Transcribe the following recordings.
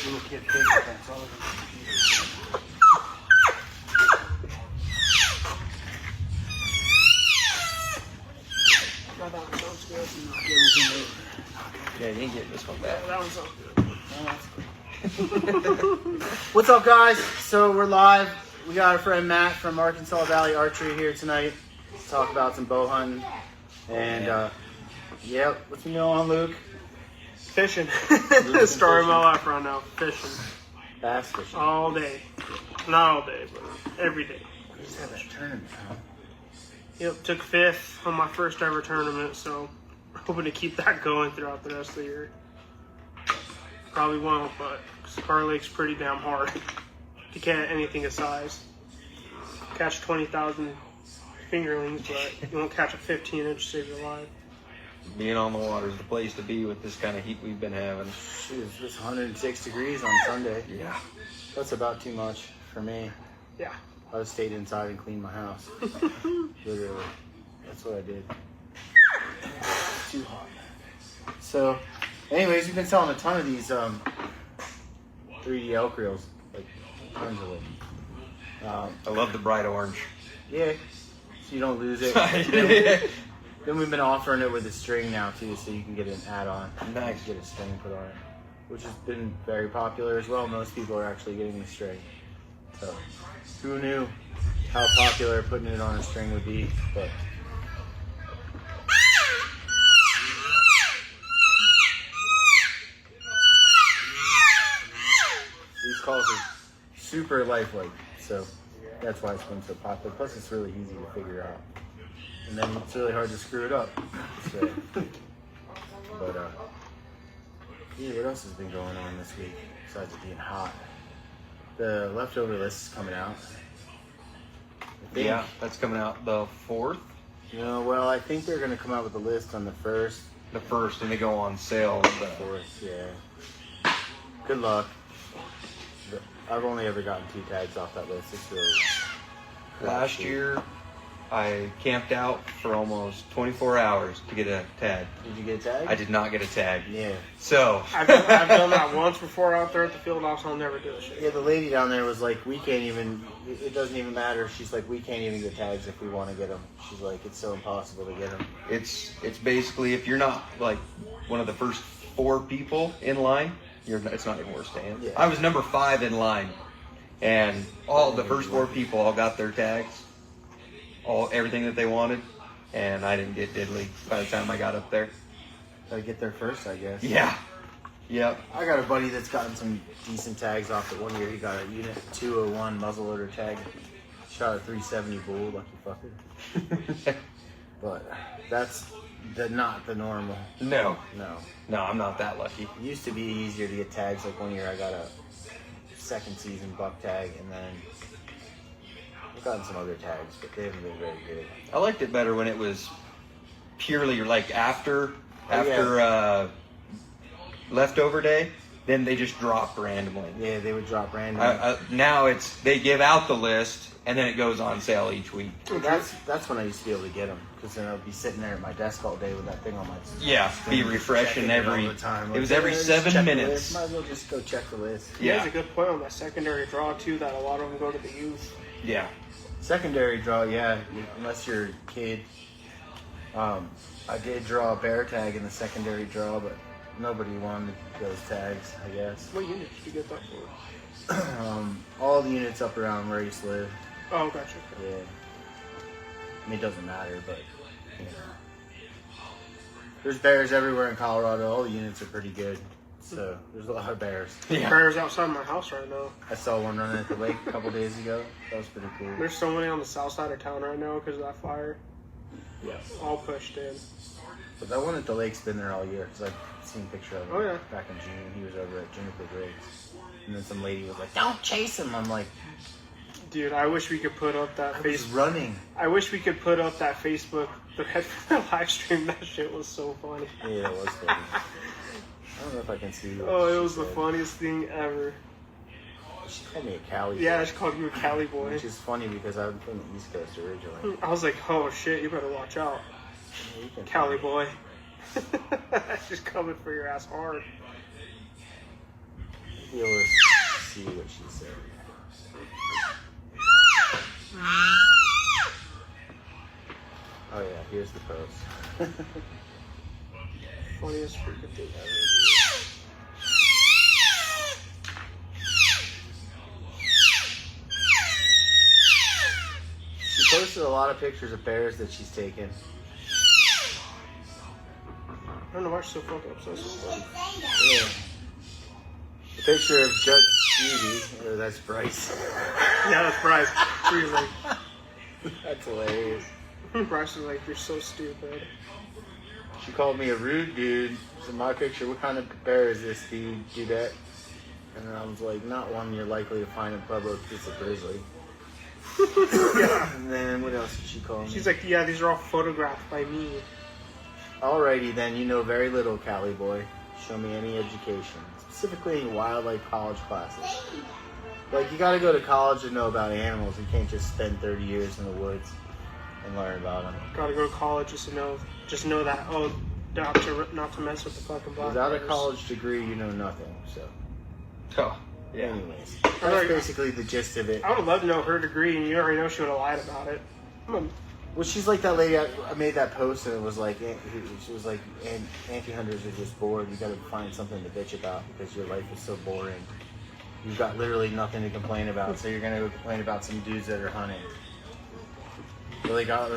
Little kid favorite, that's all. That one sounds good. Yeah, you didn't get this one back. That one sounds good. What's up, guys? So we're live. We got our friend Matt from Arkansas Valley Archery here tonight to talk about some bow hunting. And yeah, what's been going on, Luke? Fishing. Starting my life right now. Fishing. Bass fishing. All day. Not all day, but every day. We just had that tournament, huh? Yep, took fifth on my first ever tournament, so we're hoping to keep that going throughout the rest of the year. Probably won't, but Scar Lake's pretty damn hard to catch anything of size. Catch 20,000 fingerlings, but you won't catch a 15-inch to save your life. Being on the water is the place to be with this kind of heat we've been having. Shoot, it's 106 degrees on Sunday. Yeah. That's about too much for me. Yeah. I just stayed inside and cleaned my house. Literally. That's what I did. It's too hot. So, anyways, we've been selling a ton of these 3D elk reels. Like, tons of them. I love the bright orange. Yeah. So you don't lose it. Then we've been offering it with a string now, too, so you can get an add-on. Nice. Get a string put on it. Which has been very popular as well. Most people are actually getting the string. So, who knew how popular putting it on a string would be, but these calls are super lifelike, so that's why it's been so popular. Plus, it's really easy to figure out, and then it's really hard to screw it up. So, but yeah, what else has been going on this week besides it being hot? The leftover list is coming out. Yeah, that's coming out the 4th. No, well, I think they're going to come out with a list on the 1st. The 1st, and they go on sale The the 4th, yeah. Good luck. I've only ever gotten 2 tags off that list. It's really... Last year, I camped out for almost 24 hours to get a tag. Did you get a tag? I did not get a tag. Yeah. So I've done that once before out there at the field house. I'll never do it. Yeah, the lady down there was like, we can't even, it doesn't even matter. She's like, we can't even get tags if we want to get them. She's like, it's so impossible to get them. it's basically, if you're not like one of the first 4 people in line, it's not even worth staying. Yeah. I was number 5 in line, and all the first 4 people all got their tags, everything that they wanted, and I didn't get diddly by the time I got up there. Gotta get there first, I guess. Yeah. Yep. I got a buddy that's gotten some decent tags off it. One year he got a Unit 201 muzzleloader tag. Shot a 370 bull, lucky fucker. But that's not the normal. No, No. I'm not that lucky. It used to be easier to get tags. Like one year I got a second season buck tag, and then I've gotten some other tags, but they haven't been very good. I liked it better when it was purely like after leftover day, then they just drop randomly. Yeah, they would drop randomly. Now they give out the list, and then it goes on sale each week. That's when I used to be able to get them, because then I'd be sitting there at my desk all day with that thing on my Yeah, be refreshing checking it all every. the time. It was Like, every just 7 check the minutes. list. Might as well just go check the list. He has Yeah. a good point on that secondary draw, too, that a lot of them go to the youth. Yeah. Secondary draw, yeah, unless you're a kid. I did draw a bear tag in the secondary draw, but nobody wanted those tags, I guess. What unit did you get that for? All the units up around where I used to live. Oh, gotcha. Yeah. I mean, it doesn't matter, but, you know. There's bears everywhere in Colorado. All the units are pretty good. So, there's a lot of bears. Yeah. Bears outside my house right now. I saw one running at the lake a couple days ago. That was pretty cool. There's so many on the south side of town right now because of that fire. Yeah. All pushed in. But that one at the lake's been there all year, because I've seen a picture of him Oh, yeah. back in June. He was over at Juniper Griggs. And then some lady was like, don't chase him. I'm like, Dude, I wish we could put up that I was running. I wish we could put up that Facebook thread for the live stream. That shit was so funny. Yeah, it was funny. I don't know if I can see what Oh, it she was the said. funniest thing ever. She called me a Cali Yeah, boy, she called you a Cali boy. which is funny because I'm from the East Coast originally. I was like, oh shit, you better watch out. Yeah, you can- Cali boy. Just coming for your ass hard. be able to see what she said. Oh yeah, here's the post. Funniest freaking thing ever. She posted a lot of pictures of bears that she's taken. I don't know why she's so fucking obsessed with them. Yeah. The picture of Judge Judy, or that's Bryce. Yeah, that's Bryce. She was like, That's hilarious. Bryce was like, you're so stupid. She called me a rude dude. So my picture, what kind of bear is this, dude? Do that? And I was like, not one you're likely to find in Pueblo, it's a grizzly. Yeah. And then what else did she call me? She's like, yeah, these are all photographed by me. Alrighty then, you know very little, Cali boy. Show me any education, specifically in wildlife college classes. Like, you gotta go to college to know about animals. You can't just spend 30 years in the woods and learn about them. Gotta go to college just to know that, oh, not to mess with the fucking black Without a bears. college degree, you know nothing, so. Oh, yeah. Anyways, that's basically the gist of it. I would love to know her degree, and you already know she would have lied about it. Well, she's like that lady. I made that post, and it was like, she was like, anti-hunters are just bored. You got to find something to bitch about because your life is so boring. You've got literally nothing to complain about, so you're gonna go complain about some dudes that are hunting. Really got.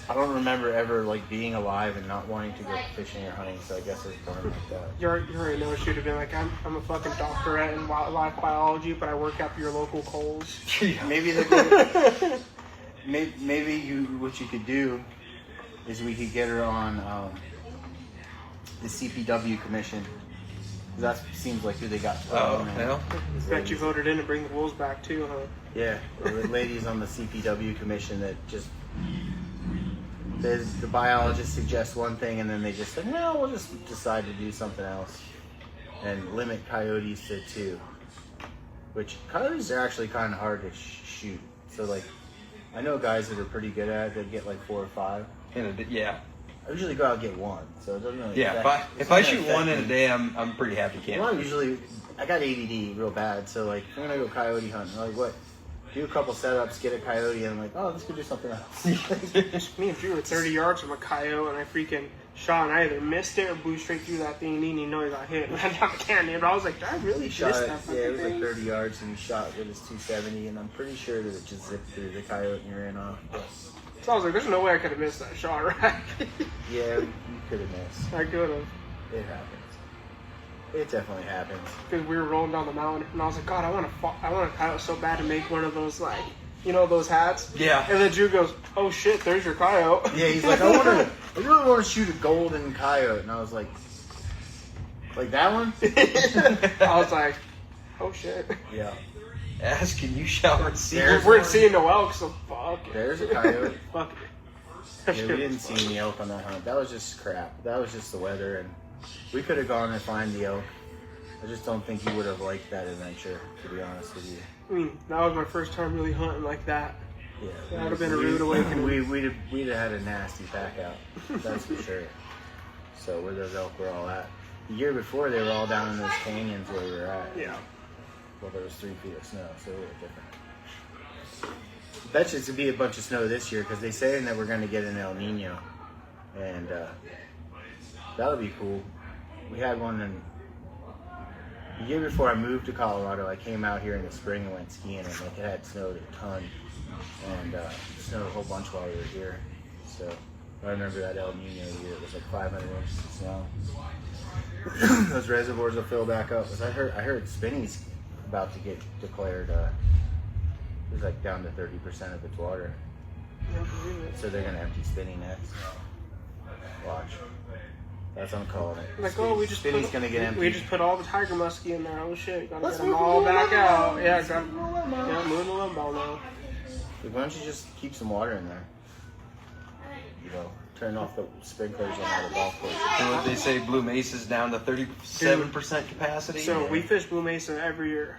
I don't remember ever like being alive and not wanting to go fishing or hunting. So I guess it's born like that. You already know she would have been like, I'm a fucking doctorate in wildlife biology, but I work at your local Kohl's. Maybe maybe what you could do is we could get her on the CPW commission. That seems like who they got. Hell. Bet you voted in to bring the wolves back too, huh? Yeah, the ladies on the CPW commission that just the biologists suggest one thing and then they just say, no, we'll just decide to do something else and limit coyotes to 2. Which coyotes are actually kind of hard to shoot. So like, I know guys that are pretty good at it that get like 4 or 5. Yeah. I usually go out and get 1, so it doesn't really. Yeah. If I shoot 1 in a day, I'm pretty happy camping. Well, I got ADD real bad, so like I'm gonna go coyote hunting. Like what? Do a couple setups, get a coyote, and I'm like, oh, let's go do something else. Me and Drew were 30 yards from a coyote, and I freaking shot, and I either missed it or blew straight through that thing, and he didn't know he got hit. And I got cannon, but I was like, did I really Shot miss it. that fucking Yeah, it was like thing? 30 yards, and he shot with his 270, and I'm pretty sure that it just zipped through the coyote and ran off. So I was like, there's no way I could have missed that shot, right? Yeah, you could have missed. I could have. It happens. It definitely happens. Because we were rolling down the mountain, and I was like, God, I want a coyote so bad to make one of those, like, you know, those hats? Yeah. And then Drew goes, oh shit, there's your coyote. Yeah, he's like, I really want to shoot a golden coyote, and I was like that one? I was like, oh shit. Yeah. Ask and you shall receive. We're seeing no elk, so fuck it. There's a coyote. Fuck it. Yeah, we didn't see any elk on that hunt. That was just crap. That was just the weather, and we could have gone and find the elk. I just don't think you would have liked that adventure, to be honest with you. I mean, that was my first time really hunting like that. Yeah, That would have been a rude awakening. We'd have had a nasty pack out. That's for sure. So where those elk were all at. The year before, they were all down in those canyons where we were at. Yeah. Well, there was 3 feet of snow, so it was different. I bet you it's going to be a bunch of snow this year because they're saying that we're going to get an El Nino. And that'll be cool. We had one in the year before I moved to Colorado. I came out here in the spring and went skiing, and it had snowed a ton. And it snowed a whole bunch while we were here. So I remember that El Nino year. It was like 500 inches of snow. Those reservoirs will fill back up. I heard Spinney's about to get declared. It's like down to 30% of its water. So they're gonna empty Spinney next. Watch. That's what I'm calling it. Like, oh, we just Spinney's gonna get empty. We just put all the tiger muskie in there. Oh shit, gotta Let's get them move all the back limbo. out. Yeah, Let's got move the limbo. moving the limbo now. Why don't you just keep some water in there? You know, turn off the sprinklers on all the golf courses. And what they say, Blue Mesa's down to 37% capacity. So we fish Blue Mesa every year,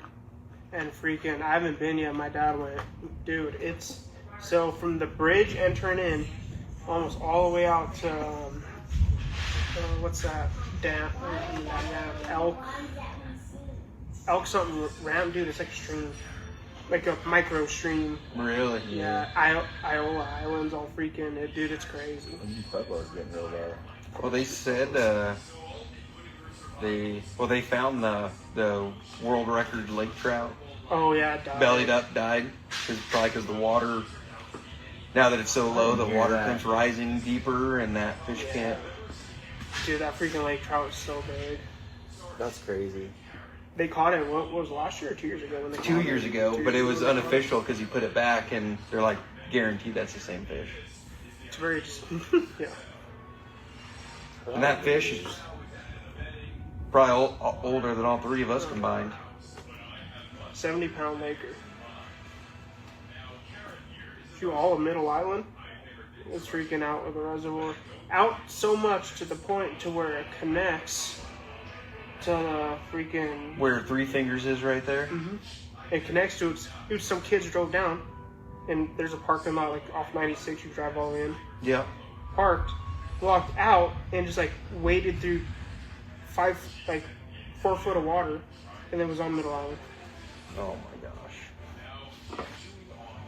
and freaking, I haven't been yet. My dad went, dude. It's so from the bridge entering in, almost all the way out to what's that? Elk. elk something round, dude. It's like a stream, like a micro stream. Really? Yeah, Iowa Island's all freaking it, dude. It's crazy. Pueblo's getting real bad. Well, they said they found the world record lake trout. Oh yeah, it died. Bellied up, died. Probably because the water. Now that it's so low, the water comes rising deeper, and that fish can't. Dude, that freaking lake trout is so big. That's crazy. They caught it. What was it, last year or 2 years ago? When they 2 years ago, but it was ago. unofficial because you put it back, and they're like, guaranteed that's the same fish. It's very just yeah. And that fish is probably older than all three of us combined. 70-pound maker. Shoot, all of Middle Island is freaking out with the reservoir. Out so much to the point to where it connects to the freaking... Where Three Fingers is right there? Mm-hmm. It connects to it. Dude, some kids drove down, and there's a parking lot like off 96. You drive all in. Yeah. Parked, walked out, and just like waded through 4 foot of water, and then was on Middle Island. Oh my gosh.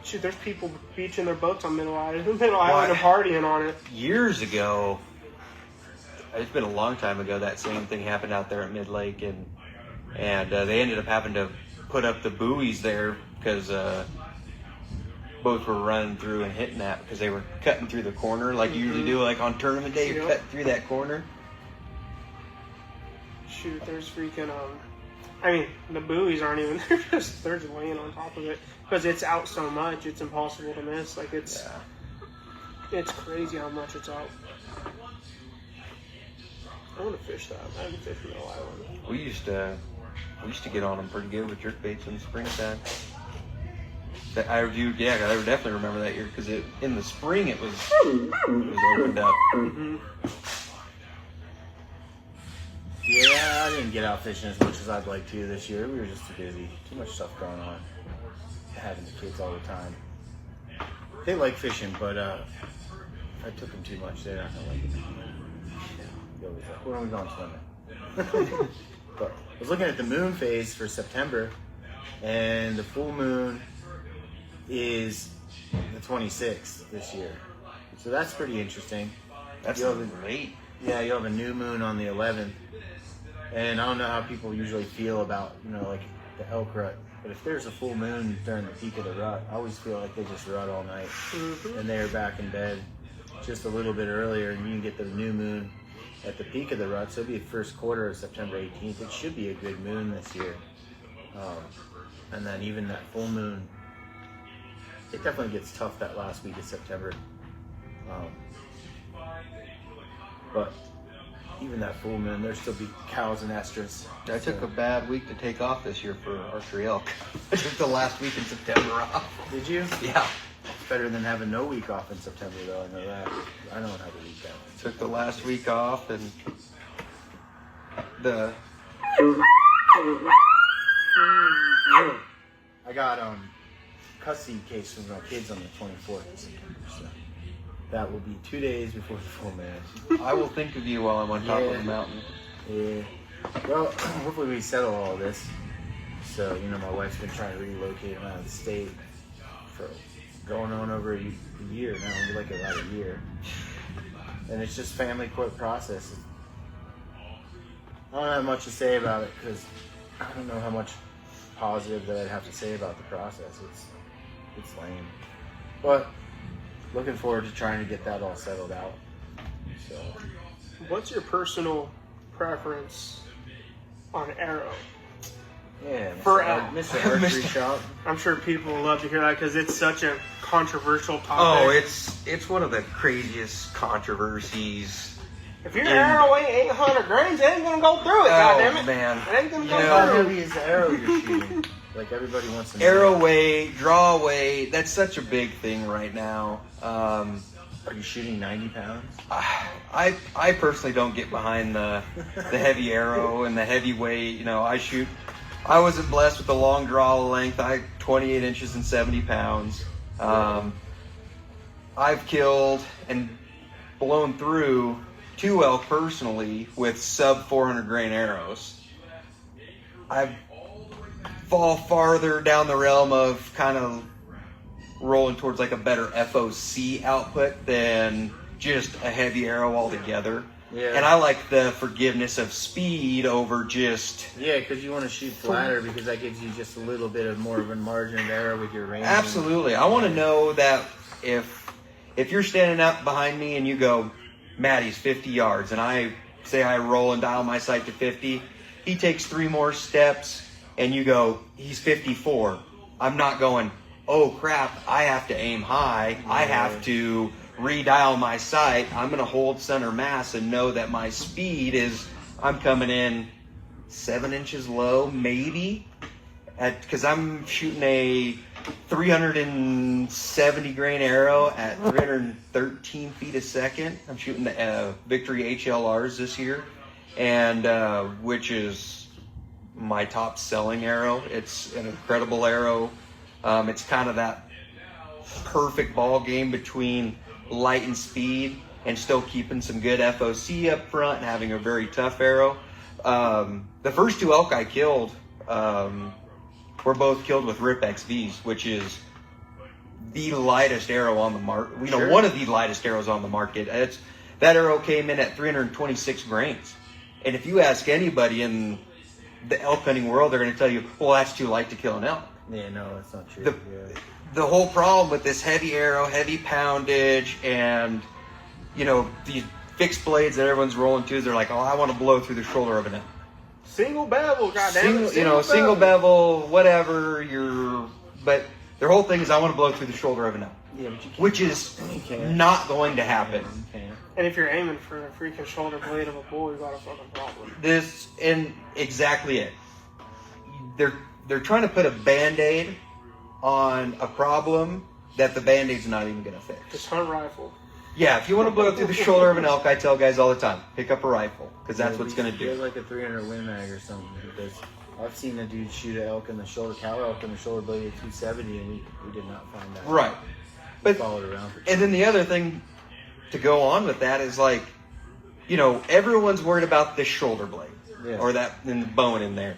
Shoot, there's people beaching their boats on Middle Island and partying on it. Years ago, it's been a long time ago, that same thing happened out there at Mid Lake, and they ended up having to put up the buoys there because boats were running through and hitting that because they were cutting through the corner like you usually do, like on tournament day, you cut through that corner. Shoot, there's freaking I mean, the buoys aren't even. They're just laying on top of it because it's out so much. It's impossible to miss. Like it's crazy how much it's out. I want to fish that. I haven't fished Middle Island. We used to get on them pretty good with jerk baits in the springtime. I definitely remember that year because in the spring it was opened up. Mm-hmm. Yeah, I didn't get out fishing as much as I'd like to this year. We were just too busy. Too much stuff going on. Having the kids all the time. They like fishing, but if I took them too much, they're not going to like it. When are we going swimming? But I was looking at the moon phase for September, and the full moon is the 26th this year. So that's pretty interesting. That's great. Yeah, you'll have a new moon on the 11th. And I don't know how people usually feel about, like the elk rut. But if there's a full moon during the peak of the rut, I always feel like they just rut all night. Mm-hmm. And they're back in bed just a little bit earlier, and you can get the new moon at the peak of the rut. So it'll be the first quarter of September 18th. It should be a good moon this year. And then even that full moon, it definitely gets tough that last week of September. But even that full moon, there'll still be cows and estrus. I took a bad week to take off this year for archery elk. I took the last week in September off. Did you? Yeah. It's better than having no week off in September, though. I know that. I don't have a week off. Took the last week off, and I got custody case for my kids on the 24th of September, so that will be 2 days before the full moon. I will think of you while I'm on top of the mountain. Yeah. Well, hopefully we settle all this. So, my wife's been trying to relocate him out of the state for going on over a year now. We're like about a year. And it's just family court process. I don't have much to say about it because I don't know how much positive that I'd have to say about the process. It's lame. But looking forward to trying to get that all settled out. So, what's your personal preference on arrow? Yeah, for elk. Mr. Archery Shop. I'm sure people will love to hear that because it's such a controversial topic. Oh, it's one of the craziest controversies. If your arrow ain't 800 grains, it ain't gonna go through it. Goddammit, man! It ain't gonna go How through. heavy is the arrow you're shooting? Like everybody wants to know. Arrow weight, draw weight. That's such a big thing right now. Are you shooting 90 pounds? I personally don't get behind the heavy arrow and the heavy weight. I wasn't blessed with the long draw length. 28 inches and 70 pounds. I've killed and blown through 2 elk personally with sub 400 grain arrows. I've fall farther down the realm of kind of rolling towards like a better FOC output than just a heavy arrow altogether. Yeah. And I like the forgiveness of speed over just... Yeah, because you want to shoot flatter because that gives you just a little bit of more of a margin of error with your range. Absolutely. I want to know that if you're standing up behind me and you go, Maddie's 50 yards, and I say I roll and dial my sight to 50, he takes 3 more steps, and you go, he's 54. I'm not going, oh crap, I have to aim high. Yeah. I have to redial my sight. I'm going to hold center mass and know that my speed is, I'm coming in 7 inches low, maybe, because I'm shooting a 370 grain arrow at 313 feet a second. I'm shooting the Victory HLRs this year, and which is my top selling arrow. It's an incredible arrow. It's kind of that perfect ball game between light and speed and still keeping some good FOC up front and having a very tough arrow. The first 2 elk I killed were both killed with Rip XVs, which is the lightest arrow on the market. You know, Sure. One of the lightest arrows on the market. That arrow came in at 326 grains. And if you ask anybody in the elk hunting world, they're going to tell you, well, that's too light to kill an elk. Yeah, no, that's not true. The whole problem with this heavy arrow, heavy poundage, and, you know, these fixed blades that everyone's rolling to, they're like, oh, I want to blow through the shoulder of an elk. Single bevel, goddamn. Single bevel, whatever. But their whole thing is, I want to blow through the shoulder of an elk. Yeah, but you can't. Which is not going to happen. You can't. And if you're aiming for a freaking shoulder blade of a bull, you got a fucking problem. And exactly it. They're trying to put a Band-Aid on a problem that the Band-Aid's not even going to fix. Just hunt rifle. Yeah, if you want to blow through the shoulder of an elk, I tell guys all the time, pick up a rifle, because that's what's going to do. Get like a 300 Win Mag or something, because I've seen a dude shoot an elk in the shoulder, cow elk in the shoulder blade at 270, and we did not find that. Right. But followed around for and then the other thing to go on with that is, like, you know, everyone's worried about this shoulder blade or that and bone in there.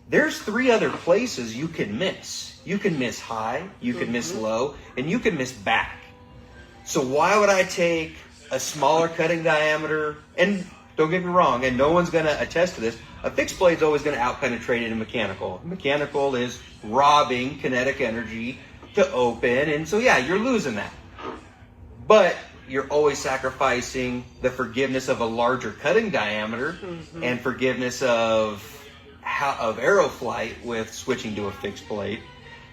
There's 3 other places you can miss. You can miss high, you can miss low, and you can miss back. So why would I take a smaller cutting diameter? And don't get me wrong, and no one's going to attest to this, a fixed blade's always going to out-penetrate it in mechanical. Mechanical is robbing kinetic energy to open, and so yeah, you're losing that. But you're always sacrificing the forgiveness of a larger cutting diameter and forgiveness of arrow flight with switching to a fixed blade.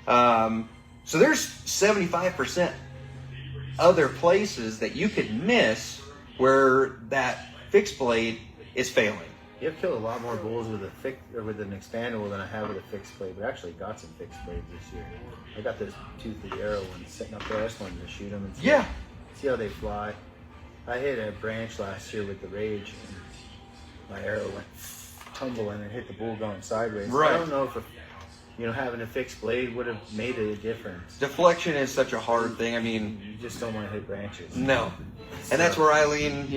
So there's 75% other places that you could miss where that fixed blade is failing. You've killed a lot more bulls with an expandable than I have with a fixed blade, but I actually got some fixed blades this year. I got those toothed arrow ones sitting up there. I just wanted to shoot them and see how they fly. I hit a branch last year with the Rage, and my arrow went tumbling and hit the bull going sideways. Right. I don't know if having a fixed blade would have made a difference. Deflection is such a hard thing. I mean, you just don't want to hit branches. No. And that's where I lean,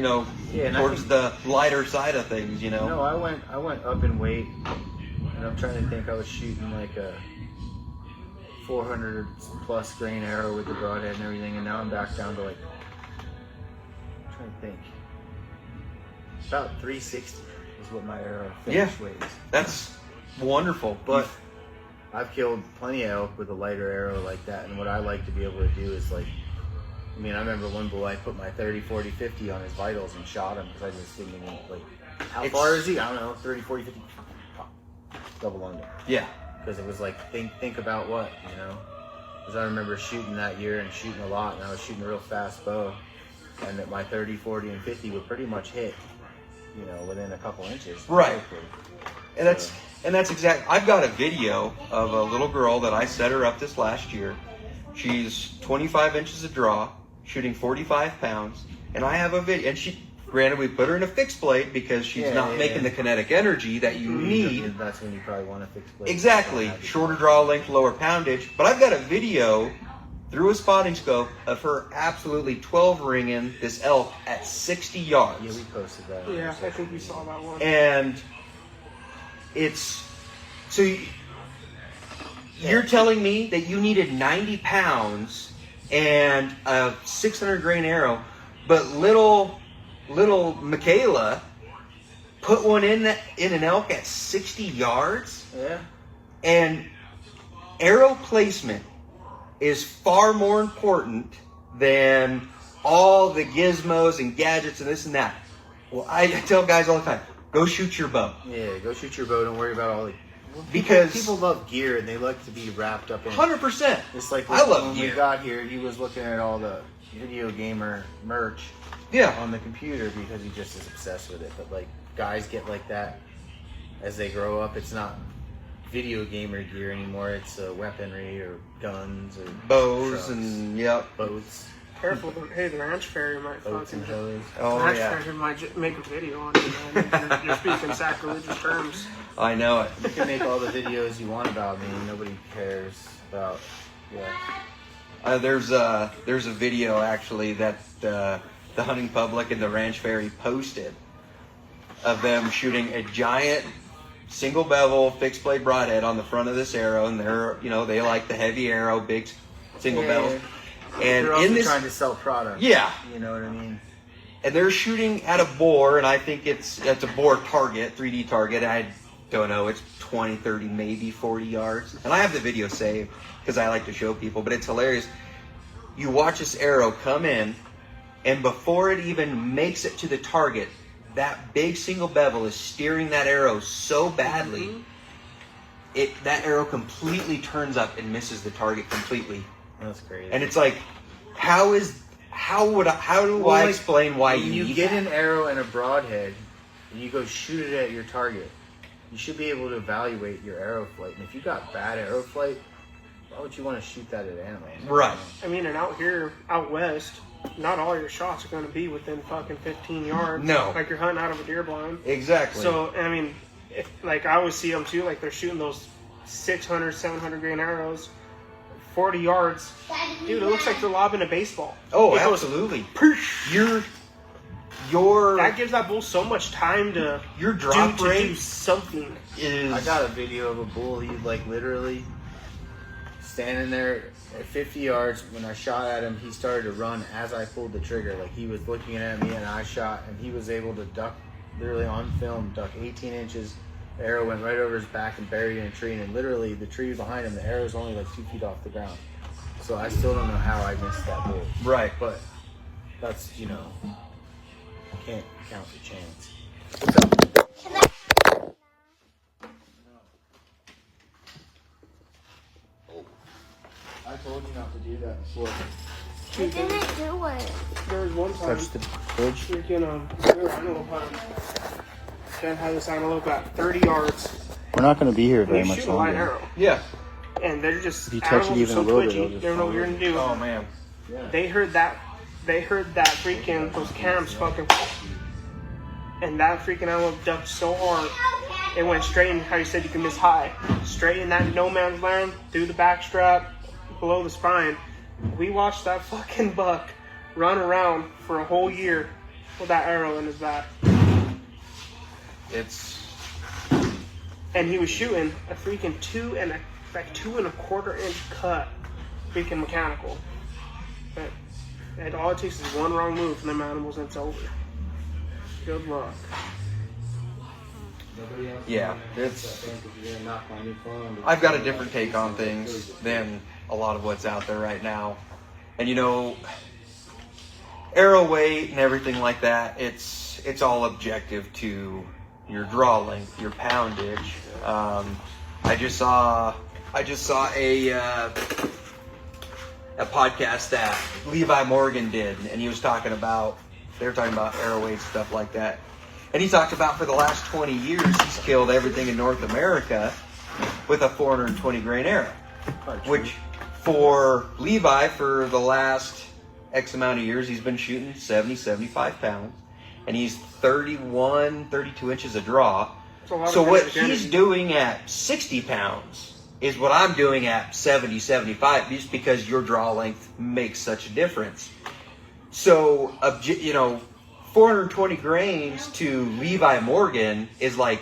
towards the lighter side of things, No, I went up in weight, and I'm trying to think. I was shooting like a 400 plus grain arrow with the broadhead and everything, and now I'm back down to like, I'm trying to think, about 360 is what my arrow finish weighs. That's wonderful. But I've killed plenty of elk with a lighter arrow like that, and what I like to be able to do is like, I remember one bull, I put my 30, 40, 50 on his vitals and shot him because I just didn't even, how far is he? I don't know, 30, 40, 50, double under. Yeah. Because it was like, think about what, Because I remember shooting that year and shooting a lot, and I was shooting a real fast bow, and that my 30, 40, and 50 would pretty much hit, within a couple inches. Right. And that's exactly, I've got a video of a little girl that I set her up this last year. She's 25 inches of draw, shooting 45 pounds, and I have a video, and granted, we put her in a fixed blade because she's not making the kinetic energy that you need. That's when you probably want a fixed blade. Exactly. Shorter draw length, lower poundage. But I've got a video through a spotting scope of her absolutely 12 ringing this elk at 60 yards. Yeah, we posted that. Yeah, I think we saw that one. And it's, so You're telling me that you needed 90 pounds and a 600 grain arrow, but little Michaela put one in an elk at 60 yards? Yeah. And arrow placement is far more important than all the gizmos and gadgets and this and that. Well, I tell guys all the time, go shoot your bow. Yeah, go shoot your bow. Don't worry about all the... Because people love gear and they like to be wrapped up in 100%. It's like I love when gear. we got here, he was looking at all the video gamer merch on the computer because he just is obsessed with it. But like guys get like that as they grow up. It's not video gamer gear anymore. It's weaponry or guns or bows trucks, and boats. Careful, hey, the ranch fairy might Boats and fucking... hose. Oh, ranch yeah. fairy might make a video on you, man. You're speaking sacrilegious terms. I know it. You can make all the videos you want about me. Nobody cares about. Yeah. There's a video actually that the hunting public and the ranch fairy posted of them shooting a giant single bevel fixed blade broadhead on the front of this arrow, and they like the heavy arrow, big single bevel. And they're also in this, trying to sell product. Yeah. You know what I mean? And they're shooting at a boar, and I think it's a boar target, 3D target. I don't know, it's 20, 30, maybe 40 yards. And I have the video saved because I like to show people, but it's hilarious. You watch this arrow come in, and before it even makes it to the target, that big single bevel is steering that arrow so badly, that arrow completely turns up and misses the target completely. That's crazy. And it's like, how do I explain why you get an arrow and a broadhead and you go shoot it at your target? You should be able to evaluate your arrow flight. And if you got bad arrow flight, why would you want to shoot that at animals? Right. I mean, and out west, not all your shots are going to be within fucking 15 yards. No. Like you're hunting out of a deer blind. Exactly. So, I mean, I always see them too, like they're shooting those 600, 700 grain arrows, 40 yards. Dude, it looks like they're lobbing a baseball. Oh, It goes, absolutely. "Poosh." Your That gives that bull so much time to drop do rate something. is. I got a video of a bull. He like literally standing there at 50 yards. When I shot at him, he started to run as I pulled the trigger. Like he was looking at me and I shot, and he was able to duck, literally on film, duck 18 inches. The arrow went right over his back and buried in a tree, and literally the tree behind him, the arrow is only like 2 feet off the ground. So I still don't know how I missed that bull. Right. But that's, can't count the chance. What's up? I told you not to do that before. I didn't do it. There was one time, Touch the bridge. freaking, we were antelope hunting. Jen had this antelope at 30 yards. We're not going to be here And very you much shoot a line longer. arrow. Yeah. And they're just, If you touch it animals are even so a little bit, twitchy, it'll just they don't know what you're going to do. Oh man. They heard that freaking, those cams fucking, and that freaking antelope ducked so hard, it went straight in, how you said you can miss high, straight in that no man's land, through the back strap, below the spine. We watched that fucking buck run around for a whole year with that arrow in his back. And he was shooting a freaking 2.25 inch cut, freaking mechanical. And all it takes is one wrong move from them animals and it's over. Good luck. Yeah. I've got a different take on things than a lot of what's out there right now. And arrow weight and everything like that, it's all objective to your draw length, your poundage. I just saw a podcast that Levi Morgan did, and they were talking about arrow weight, stuff like that. And he talked about for the last 20 years, he's killed everything in North America with a 420 grain arrow, which for Levi, for the last X amount of years, he's been shooting 70, 75 pounds, and he's 31, 32 inches a draw. So what he's doing at 60 pounds is what I'm doing at 70, 75, just because your draw length makes such a difference. So, 420 grains to Levi Morgan is like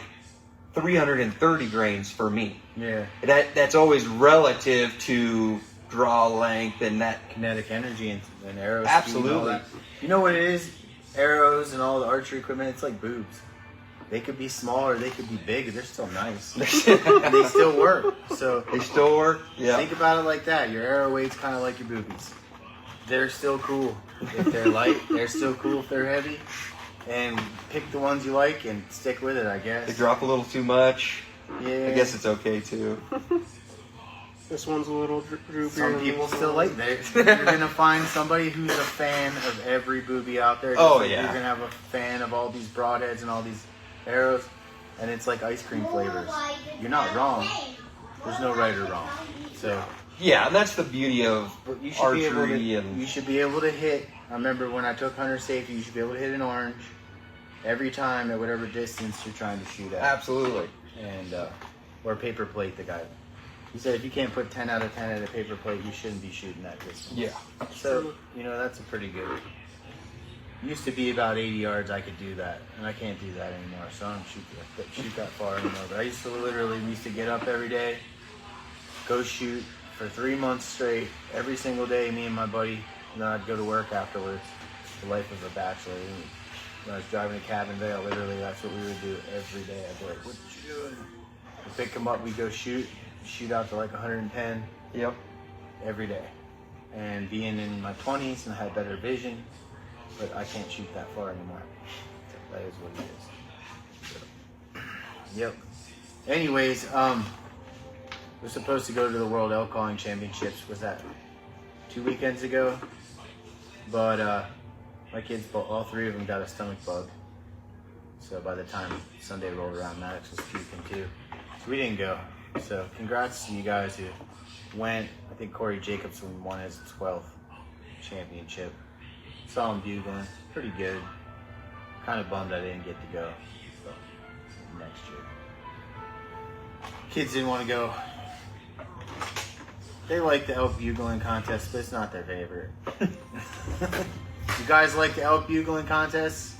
330 grains for me. Yeah. That's always relative to draw length and that. Kinetic energy and arrows. Absolutely. Speed and all that. You know what it is? Arrows and all the archery equipment, it's like boobs. They could be small or they could be big. They're still nice. And they still work. So They still work. Yeah. think about it like that. Your arrow weight's kind of like your boobies. They're still cool. If they're light, they're still cool if they're heavy. And pick the ones you like and stick with it, I guess. They drop a little too much. Yeah. I guess it's okay too. This one's a little droopier. Some than people this still one. like that. You're gonna find somebody who's a fan of every booby out there. Oh, like yeah. You're gonna have a fan of all these broadheads and all these arrows, and it's like ice cream flavors. You're not wrong. There's no right or wrong. So Yeah, and that's the beauty of but you should be able archery to. and You should be able to hit. I remember when I took hunter safety. You should be able to hit an orange every time at whatever distance you're trying to shoot at. absolutely. And or paper plate. The guy. He said if you can't put 10 out of 10 at a paper plate, you shouldn't be shooting that distance. Yeah. So, that's a pretty good. Used to be about 80 yards I could do that, and I can't do that anymore, so I don't shoot that far anymore. But I used to get up every day, go shoot for 3 months straight, every single day, me and my buddy, and then I'd go to work afterwards. The life of a bachelor. When I was driving to Cabin Vale, literally that's what we would do every day. I'd be like, what you doing? We'd pick him up, we'd go shoot out to like 110 Yep. every day. And being in my 20s and I had better vision, but I can't shoot that far anymore. That is what it is. So, yep. Anyways, we're supposed to go to the World Elk Calling Championships. Was that 2 weekends ago? But my kids, all three of them got a stomach bug. So by the time Sunday rolled around, Maddox was puking too. So we didn't go. So congrats to you guys who went. I think Corey Jacobson won his 12th championship. Saw him bugling. Pretty good. Kind of bummed I didn't get to go. So next year. Kids didn't want to go. They like the elk bugling contest, but it's not their favorite. You guys like the elk bugling contest?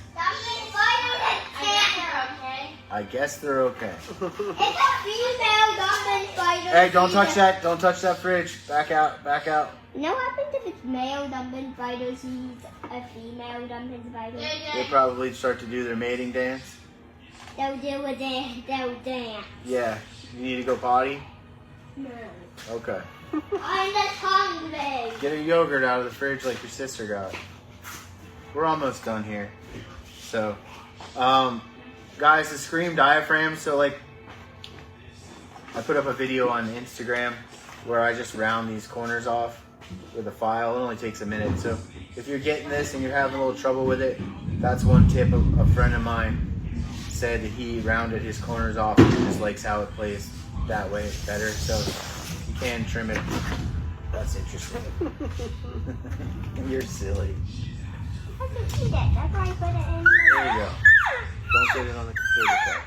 I guess they're okay. It's a female dominant spider. Hey, don't touch that. Don't touch that fridge. Back out. Back out. You know what happens if it's male dumping spiders sees a female dumping spider? They probably start to do their mating dance. They'll do a dance. They'll dance. Yeah. You need to go potty? No. Okay. I'm just hungry. Get a yogurt out of the fridge like your sister got. We're almost done here. So, guys, the scream diaphragm. So, like, I put up a video on Instagram where I just round these corners off with a file. It only takes a minute. So, if you're getting this and you're having a little trouble with it, that's one tip. A friend of mine said that he rounded his corners off and just likes how it plays that way better. So, you can trim it. That's interesting. You're silly. I can see that. That's why I put it in. There you go. Don't get it on the table.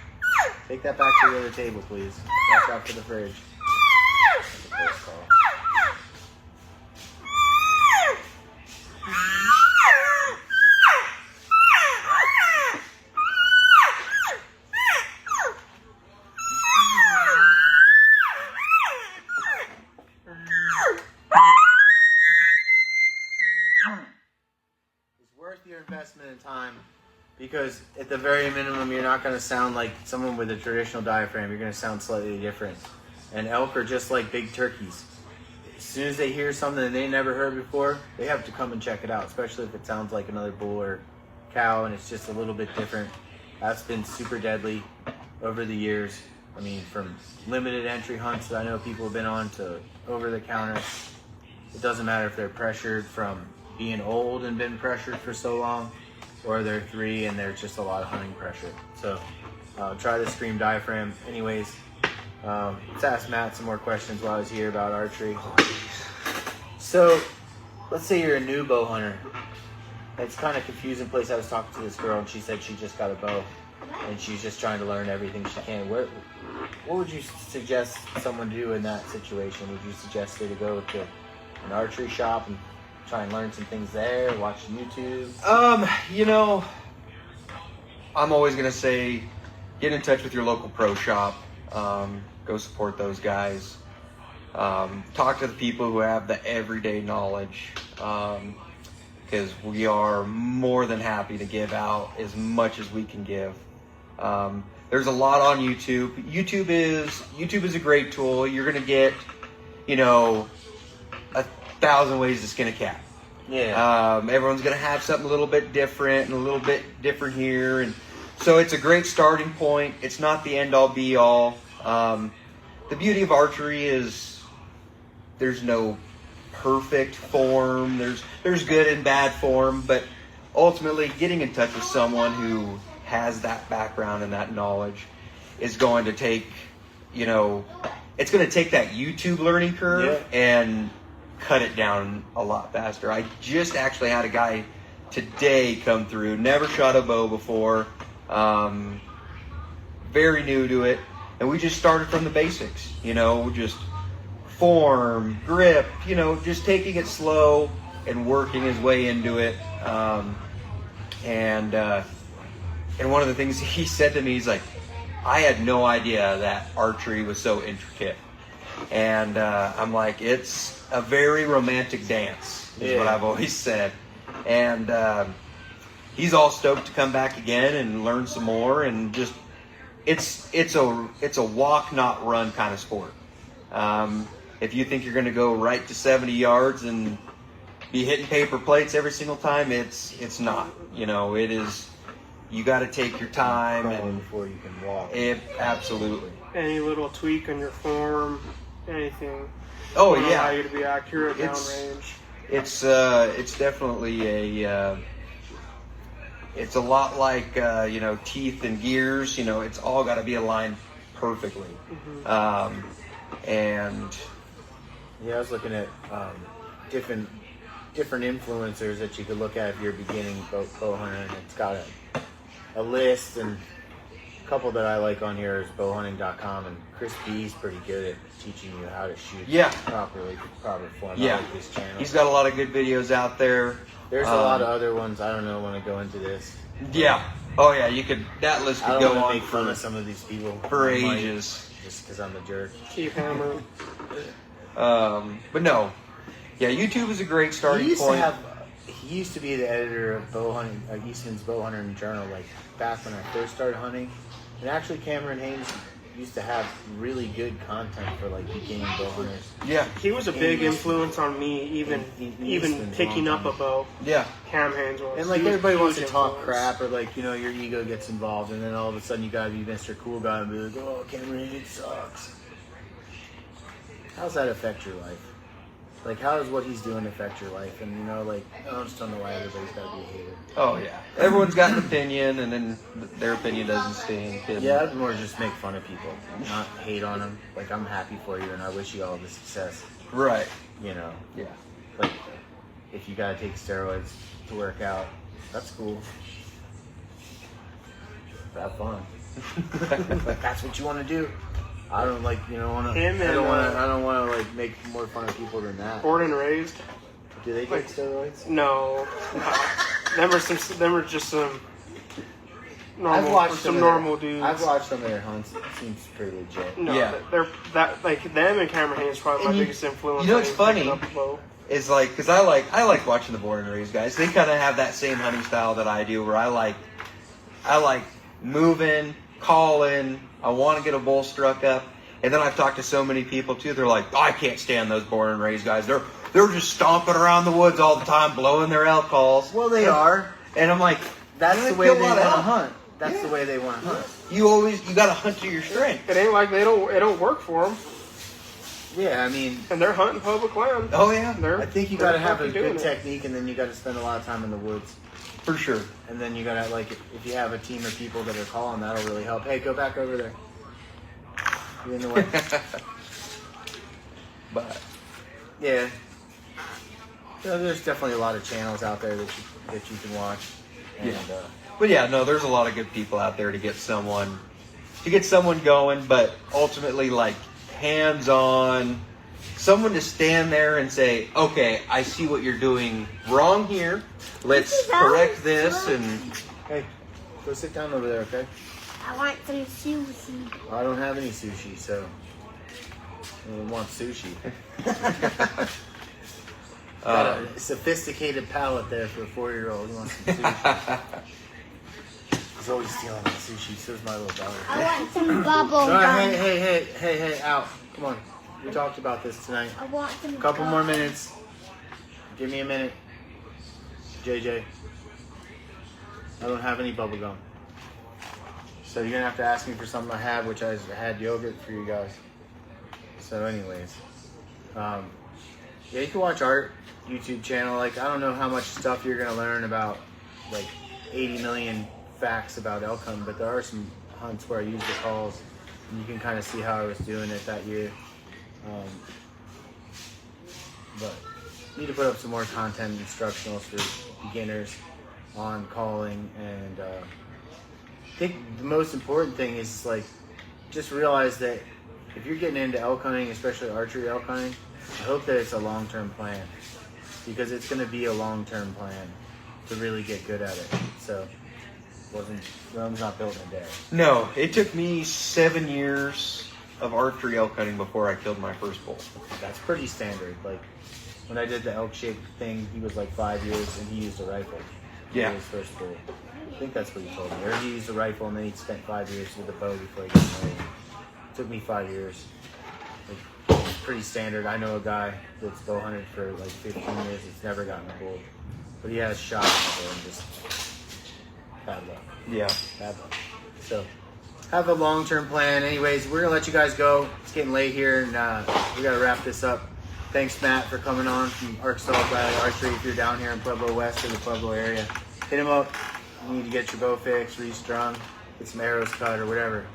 Take that back to the other table, please. Watch out for the fridge. That's a close call. It's worth your investment in time. Because at the very minimum, you're not going to sound like someone with a traditional diaphragm. You're going to sound slightly different. And elk are just like big turkeys. As soon as they hear something that they never heard before, they have to come and check it out, especially if it sounds like another bull or cow and it's just a little bit different. That's been super deadly over the years. I mean, from limited entry hunts that I know people have been on to over the counter. It doesn't matter if they're pressured from being old and been pressured for so long, or they're 3 and there's just a lot of hunting pressure. So try the scream diaphragm. Anyways, let's ask Matt some more questions while I was here about archery. So let's say you're a new bow hunter. It's kind of confusing place. I was talking to this girl and she said she just got a bow and she's just trying to learn everything she can. What would you suggest someone do in that situation? Would you suggest her to go to an archery shop and try and learn some things there, watch YouTube? I'm always gonna say get in touch with your local pro shop. Go support those guys. Talk to the people who have the everyday knowledge, because we are more than happy to give out as much as we can give. There's a lot on YouTube. YouTube is a great tool. You're gonna get, 1,000 ways to skin a cat. Yeah. Everyone's gonna have something a little bit different and a little bit different here, and so it's a great starting point. It's not the end all be all. The beauty of archery is there's no perfect form. There's good and bad form, but ultimately getting in touch with someone who has that background and that knowledge is going to take, it's going to take that YouTube learning curve and cut it down a lot faster. I just actually had a guy today come through, never shot a bow before, very new to it, and we just started from the basics, just form, grip, just taking it slow and working his way into it. And one of the things he said to me, he's like, I had no idea that archery was so intricate. And I'm like, it's a very romantic dance, is what I've always said. And he's all stoked to come back again and learn some more. And just, it's a walk, not run kind of sport. If you think you're going to go right to 70 yards and be hitting paper plates every single time, it's not. It is. You got to take your time and before you can walk. Absolutely. Any little tweak on your form, anything. Oh will yeah. allow you to be accurate downrange. It's definitely it's a lot like teeth and gears. It's all got to be aligned perfectly. And yeah, I was looking at different influencers that you could look at if you're beginning bow hunter, and it's got a list, and a couple that I like on here is bowhunting.com, and Chris B's pretty good at teaching you how to shoot proper form. I like his channel. He's got a lot of good videos out there. There's a lot of other ones. I don't know when to go into this. Yeah. Oh yeah, that list could go on make fun of some of these people for ages. Just because I'm a jerk. Keep hammering. But no. Yeah, YouTube is a great starting point. He used to be the editor of Bowhunting, Eastman's Bowhunter and Journal, like back when I first started hunting. And actually, Cameron Haynes used to have really good content for like beginning bow hunters. Yeah, he was a big influence on me, even picking up a bow. Yeah, Cam Haynes was. And like everybody wants to talk crap, or like your ego gets involved, and then all of a sudden you gotta be Mr. Cool Guy and be like, oh, Cameron Haynes sucks. How's that affect your life? Like, how does what he's doing affect your life? And, I just don't know why everybody's got to be a hater. Oh, yeah. Everyone's got an opinion, and then their opinion doesn't stink. And yeah, I'd more just make fun of people, not hate on them. Like, I'm happy for you, and I wish you all the success. Right. Yeah. Like, if you got to take steroids to work out, that's cool. Have fun. Like, that's what you want to do. I don't want to. I don't want to like make more fun of people than that. Born and raised. Do they take steroids? No. Them are just some normal dudes. I've watched some of their hunts. It seems pretty legit. No, yeah. They're that like them and Cameron Haynes probably my biggest influence. You know what's funny is like because I like watching the born and raised guys. They kind of have that same hunting style that I do, where I like moving, calling. I want to get a bull struck up. And then I've talked to so many people too. They're like, I can't stand those born and raised guys. They're just stomping around the woods all the time, blowing their elk calls. Well, they are. And I'm like, that's the way they want to hunt. That's the way they want to hunt. You got to hunt to your strength. It ain't like it don't work for them. Yeah, I mean, and they're hunting public land. Oh yeah. I think you got to have a good technique, and then you got to spend a lot of time in the woods. For sure. And then you got to, like, if you have a team of people that are calling, that'll really help. Hey, go back over there. You're in the way. But, yeah. There's definitely a lot of channels out there that you can watch. And, but yeah, no, there's a lot of good people out there to get someone going, but ultimately, like, hands-on, someone to stand there and say, okay, I see what you're doing wrong here. Let's correct this. And hey, go sit down over there, okay? I want some sushi. I don't have any sushi, so I want sushi. Got a sophisticated palate there for a 4-year-old. He wants some sushi. He's always stealing my sushi. So's my little daughter. I want some bubble All gum. right, hey, out. Come on. We talked about this tonight. I want some A couple gum. more minutes. Give me a minute. JJ. I don't have any bubble gum. So you're gonna have to ask me for something I have, which I had yogurt for you guys. So anyways. Yeah, you can watch Art YouTube channel. Like, I don't know how much stuff you're gonna learn about, like 80 million facts about elk hunting, but there are some hunts where I use the calls, and you can kind of see how I was doing it that year. But need to put up some more content instructionals for beginners on calling, and I think the most important thing is like just realize that if you're getting into elk hunting, especially archery elk hunting, I hope that it's a long-term plan, because it's going to be a long-term plan to really get good at it. So Rome's not built in a day. No, it took me 7 years of archery elk hunting before I killed my first bull. That's pretty standard. Like when I did the elk shape thing, he was like 5 years and he used a rifle. Yeah. For his first bull. I think that's what he told me. Or he used a rifle and then he spent 5 years with a bow before he got married. It took me 5 years. Like, it's pretty standard. I know a guy that's bow hunted for like 15 years. It's never gotten a bull, but he has shot before and just bad luck. Yeah. Bad luck. So have a long-term plan. Anyways, we're gonna let you guys go. It's getting late here, and we gotta wrap this up. Thanks, Matt, for coming on from Arkansas Valley Archery. If you're down here in Pueblo West or the Pueblo area, hit him up. You need to get your bow fixed, restrung, get some arrows cut or whatever.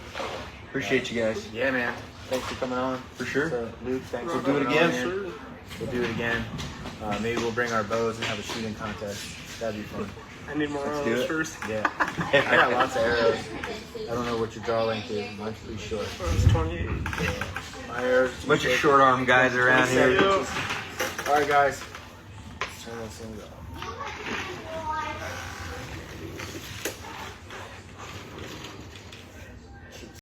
Appreciate you guys. Yeah, man. Thanks for coming on. For sure. So, Luke, thanks We'll for do it coming on, again. man. We'll do it again. Maybe we'll bring our bows and have a shooting contest. That'd be fun. I need more Let's do arrows it. first. Yeah. I got lots of arrows. I don't know what your draw length is. Mine's pretty short. It's 28. My arrows. Bunch of short arm guys around here. All right, guys. Let's turn this thing off.